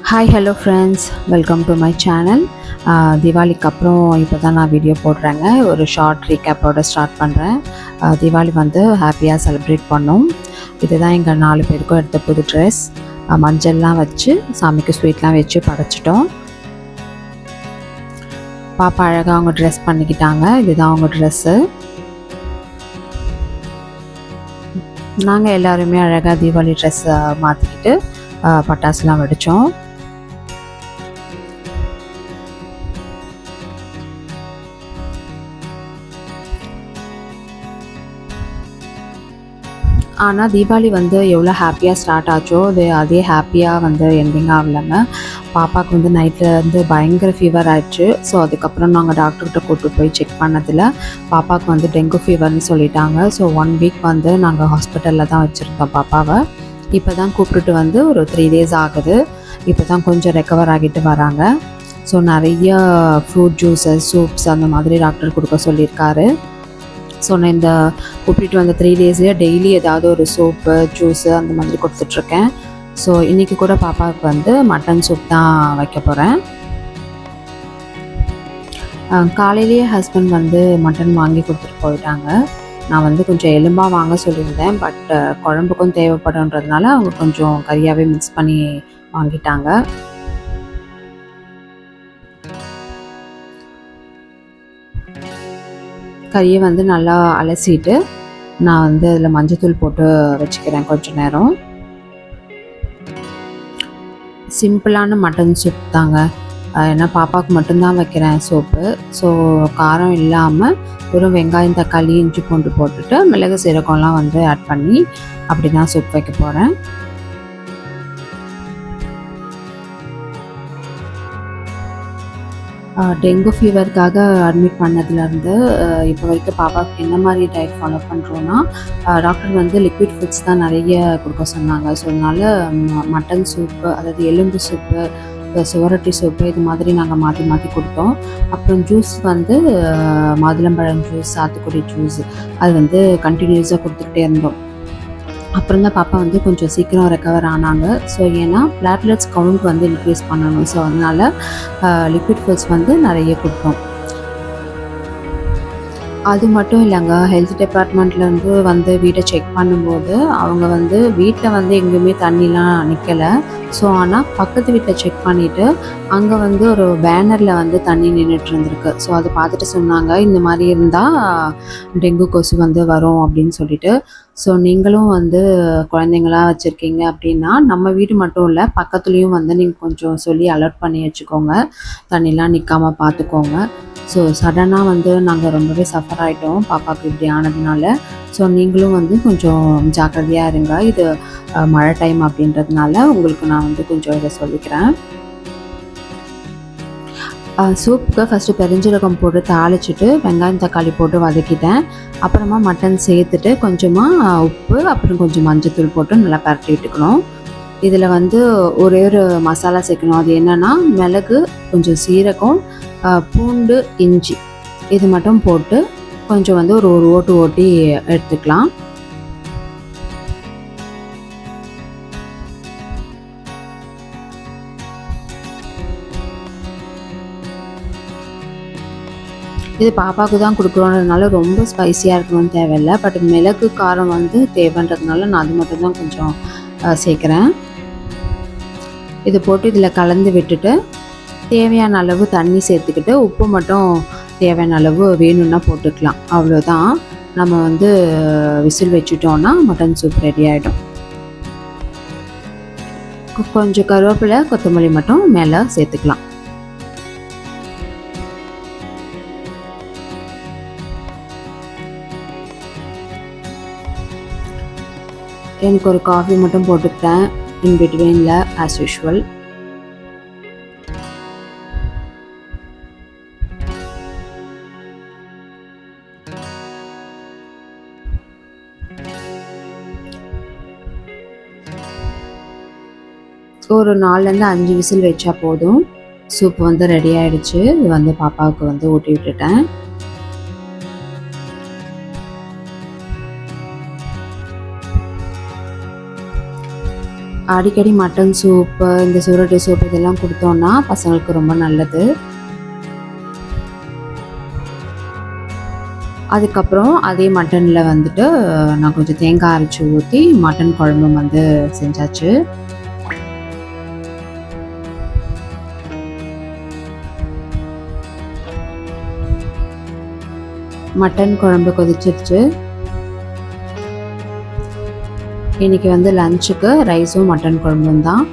Hi hello friends, welcome to my channel. தீபாவளிக்கு அப்புறம் இப்போ தான் நான் வீடியோ போடுறேங்க. ஒரு ஷார்ட் ரீகேப்போட ஸ்டார்ட் பண்ணுறேன். தீபாவளி வந்து ஹாப்பியாக செலிப்ரேட் பண்ணோம். இதுதான் எங்கள் 4 பேருக்கும் எடுத்த புது ட்ரெஸ். மஞ்சள்லாம் வச்சு சாமிக்கு ஸ்வீட்லாம் வச்சு படைச்சிட்டோம். பாப்பா அழகாக அவங்க ட்ரெஸ் பண்ணிக்கிட்டாங்க. இதுதான் அவங்க ட்ரெஸ்ஸு. நாங்கள் எல்லாருமே அழகாக தீபாவளி ட்ரெஸ்ஸை மாற்றிக்கிட்டு பட்டாசுலாம் வெடித்தோம். ஆனால் தீபாவளி வந்து எவ்வளோ ஹாப்பியாக ஸ்டார்ட் ஆச்சோ அதே ஹாப்பியாக வந்து எண்டிங் ஆகலைங்க. பாப்பாவுக்கு வந்து நைட்டில் வந்து பயங்கர ஃபீவர் ஆயிடுச்சு. ஸோ அதுக்கப்புறம் நாங்கள் டாக்டர்கிட்ட கூப்பிட்டு போய் செக் பண்ணதில் பாப்பாவுக்கு வந்து டெங்கு ஃபீவர்னு சொல்லிட்டாங்க. ஸோ 1 வீக் வந்து நாங்கள் ஹாஸ்பிட்டலில் தான் வச்சுருந்தோம் பாப்பாவை. இப்போ தான் கூப்பிட்டுட்டு வந்து ஒரு 3 days ஆகுது. இப்போ தான் கொஞ்சம் ரெக்கவர் ஆகிட்டு வராங்க. ஸோ நிறைய ஃப்ரூட் ஜூஸஸ், சூப்ஸ் அந்த மாதிரி டாக்டர் கொடுக்க சொல்லியிருக்காரு. ஸோ நான் இந்த கூப்பிட்டு வந்த 3 daysலேயே டெய்லி ஏதாவது ஒரு சூப்பு, ஜூஸு அந்த மாதிரி கொடுத்துட்ருக்கேன். ஸோ இன்றைக்கி கூட பாப்பாவுக்கு வந்து மட்டன் சூப் தான் வைக்க போகிறேன். காலையிலேயே ஹஸ்பண்ட் வந்து மட்டன் வாங்கி கொடுத்துட்டு போயிட்டாங்க. நான் வந்து கொஞ்சம் எலும்பாக வாங்க சொல்லியிருந்தேன். பட் குழம்புக்கும் தேவைப்படுன்றதுனால அவங்க கொஞ்சம் கறியாகவே மிக்ஸ் பண்ணி வாங்கிட்டாங்க. கறியை வந்து நல்லா அலசிட்டு நான் வந்து அதில் மஞ்சத்தூள் போட்டு வச்சுக்கிறேன் கொஞ்சம் நேரம். சிம்பிளான மட்டன் சூப் தாங்க. ஏன்னா பாப்பாவுக்கு மட்டும்தான் வைக்கிறேன் சூப்பு. ஸோ காரம் இல்லாமல் வெறும் வெங்காயம், தக்காளி, இஞ்சி பூண்டு போட்டுட்டு மிளகு சீரகம்லாம் வந்து ஆட் பண்ணி அப்படி தான் சூப் வைக்க போகிறேன். டெங்கு ஃபீவருக்காக அட்மிட் பண்ணதுலேருந்து இப்போ வரைக்கும் பாப்பாவுக்கு என்ன மாதிரி டயட் ஃபாலோ பண்ணுறோன்னா, டாக்டர் வந்து லிக்விட் ஃபுட்ஸ் தான் நிறைய கொடுக்க சொன்னாங்க. ஸோ அதனால் மட்டன் சூப்பு, அதாவது எலும்பு சூப்பு, சுவரொட்டி சூப்பு இது மாதிரி நாங்கள் மாற்றி மாற்றி கொடுத்தோம். அப்புறம் ஜூஸ் வந்து மாதுளம்பழம் ஜூஸ், சாத்துக்குடி ஜூஸ் அது வந்து கண்டினியூஸாக கொடுத்துக்கிட்டே இருந்தோம். அப்புறம் தான் பாப்பா வந்து கொஞ்சம் சீக்கிரம் ரெக்கவர் ஆனாங்க. ஸோ ஏன்னா பிளாட்லெட்ஸ் கவுண்ட் வந்து இன்க்ரீஸ் பண்ணணும். ஸோ அதனால் லிக்விட் ஃபுட்ஸ் வந்து நிறைய கொடுத்தோம். அது மட்டும் இல்லைங்க, ஹெல்த் டிபார்ட்மெண்ட்லேருந்து வந்து வீட்டை செக் பண்ணும்போது அவங்க வந்து வீட்டில் வந்து எங்கேயுமே தண்ணிலாம் நிற்கலை. ஸோ ஆனால் பக்கத்து வீட்டில் செக் பண்ணிவிட்டு அங்கே வந்து ஒரு பேனரில் வந்து தண்ணி நின்றுட்டு இருந்திருக்கு. ஸோ அதை பார்த்துட்டு சொன்னாங்க, இந்த மாதிரி இருந்தால் டெங்கு கொசு வந்து வரும் அப்படின்னு சொல்லிட்டு. ஸோ நீங்களும் வந்து குழந்தைங்களாம் வச்சுருக்கீங்க அப்படின்னா நம்ம வீடு மட்டும் இல்லை, பக்கத்துலேயும் வந்து நீங்கள் கொஞ்சம் சொல்லி அலர்ட் பண்ணி வச்சுக்கோங்க. தண்ணிலாம் நிற்காமல் பார்த்துக்கோங்க. ஸோ சடனாக வந்து நாங்கள் ரொம்பவே சஃபர் ஆகிட்டோம் பாப்பாவுக்கு இப்படி ஆனதுனால. ஸோ நீங்களும் வந்து கொஞ்சம் ஜாக்கிரதையாக இருங்க. இது மழை டைம் அப்படின்றதுனால உங்களுக்கு நான் வந்து கொஞ்சம் இதை சொல்லிக்கிறேன். சூப்புக்கு ஃபஸ்ட்டு பெருஞ்சீரகம் போட்டு தாளிச்சிட்டு வெங்காயம், தக்காளி போட்டு வதக்கிட்டேன். அப்புறமா மட்டன் சேர்த்துட்டு கொஞ்சமாக உப்பு, அப்புறம் கொஞ்சம் மஞ்சத்தூள் போட்டு நல்லா பரட்டி விட்டுக்கணும். இதில் வந்து ஒரே ஒரு மசாலா சேர்க்கணும். அது என்னென்னா மிளகு, கொஞ்சம் சீரகம், பூண்டு, இஞ்சி இது மட்டும் போட்டு கொஞ்சம் வந்து ஒரு ஓட்டு ஓட்டி எடுத்துக்கலாம். இது பாப்பாவுக்கு தான் கொடுக்குறோன்றதுனால ரொம்ப ஸ்பைஸியாக இருக்கணும்னு தேவையில்லை. பட் மிளகு காரம் வந்து தேவைன்றதுனால நான் அது மட்டும் தான் கொஞ்சம் சேர்க்குறேன். இது போட்டு இதில் கலந்து விட்டுட்டு தேவையான அளவு தண்ணி சேர்த்துக்கிட்டு உப்பு மட்டும் தேவையான அளவு வேணும்னா போட்டுக்கலாம். அவ்வளோதான். நம்ம வந்து விசில் வச்சுட்டோன்னா மட்டன் சூப் ரெடி ஆகிடும். கொஞ்சம் கருவேப்பிலை, கொத்தமல்லி மட்டும் மேலே சேர்த்துக்கலாம். எனக்கு ஒரு காஃபி மட்டும் போட்டுக்கிட்டேன் இன் பிட்வீனில் ஆஸ் யூஷுவல். ஒரு 4லேருந்து 5 விசில் வச்சா போதும். சூப் வந்து ரெடி ஆகிடுச்சு. இது வந்து பாப்பாவுக்கு வந்து ஊட்டி விட்டுட்டேன். அடிக்கடி மட்டன் சூப்பு, இந்த சுரட்டி சூப் இதெல்லாம் கொடுத்தோன்னா பசங்களுக்கு ரொம்ப நல்லது. அதுக்கப்புறம் அதே மட்டனில் வந்துட்டு நான் கொஞ்சம் தேங்காய் அரைச்சி ஊற்றி மட்டன் குழம்பும் வந்து செஞ்சாச்சு. மட்டன் குழம்பு கொதிச்சிருச்சு. இன்றைக்கி வந்து லஞ்சுக்கு ரைஸும் மட்டன் குழம்பும் தான்.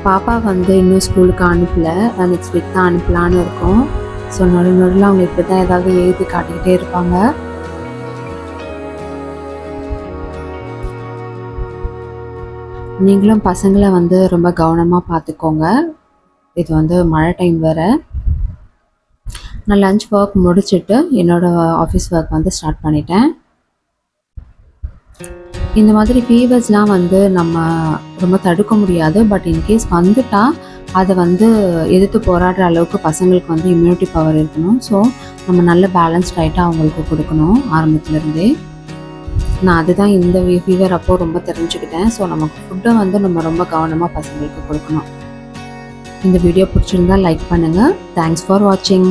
பாப்பா வந்து இன்னும் ஸ்கூலுக்கு அனுப்பலை, நெக்ஸ்ட் வீக் தான் அனுப்பலான்னு இருக்கோம். ஸோ நடுநடுவில் அவங்க இப்படி தான் ஏதாவது எழுதி காட்டிக்கிட்டே இருப்பாங்க. நீங்களும் பசங்களை வந்து ரொம்ப கவனமாக பார்த்துக்கோங்க. இது வந்து மழை டைம் வேறு. நான் லஞ்ச் ஒர்க் முடிச்சுட்டு என்னோடய ஆஃபீஸ் ஒர்க் வந்து ஸ்டார்ட் பண்ணிட்டேன். இந்த மாதிரி ஃபீவர்ஸ்லாம் வந்து நம்ம ரொம்ப தடுக்க முடியாது. பட் இன்கேஸ் வந்துட்டால் அதை வந்து எதிர்த்து போராடுற அளவுக்கு பசங்களுக்கு வந்து இம்யூனிட்டி பவர் இருக்கணும். ஸோ நம்ம நல்ல பேலன்ஸ் டயட்டாக அவங்களுக்கு கொடுக்கணும் ஆரம்பத்துலேருந்தே. நான் அதுதான் இந்த ஃபீவர் அப்போது ரொம்ப தெரிஞ்சுக்கிட்டேன். ஸோ நமக்கு ஃபுட்டை வந்து நம்ம ரொம்ப கவனமாக பசங்களுக்கு கொடுக்கணும். இந்த வீடியோ பிடிச்சிருந்தால் லைக் பண்ணுங்கள். தேங்க்ஸ் ஃபார் வாட்சிங்.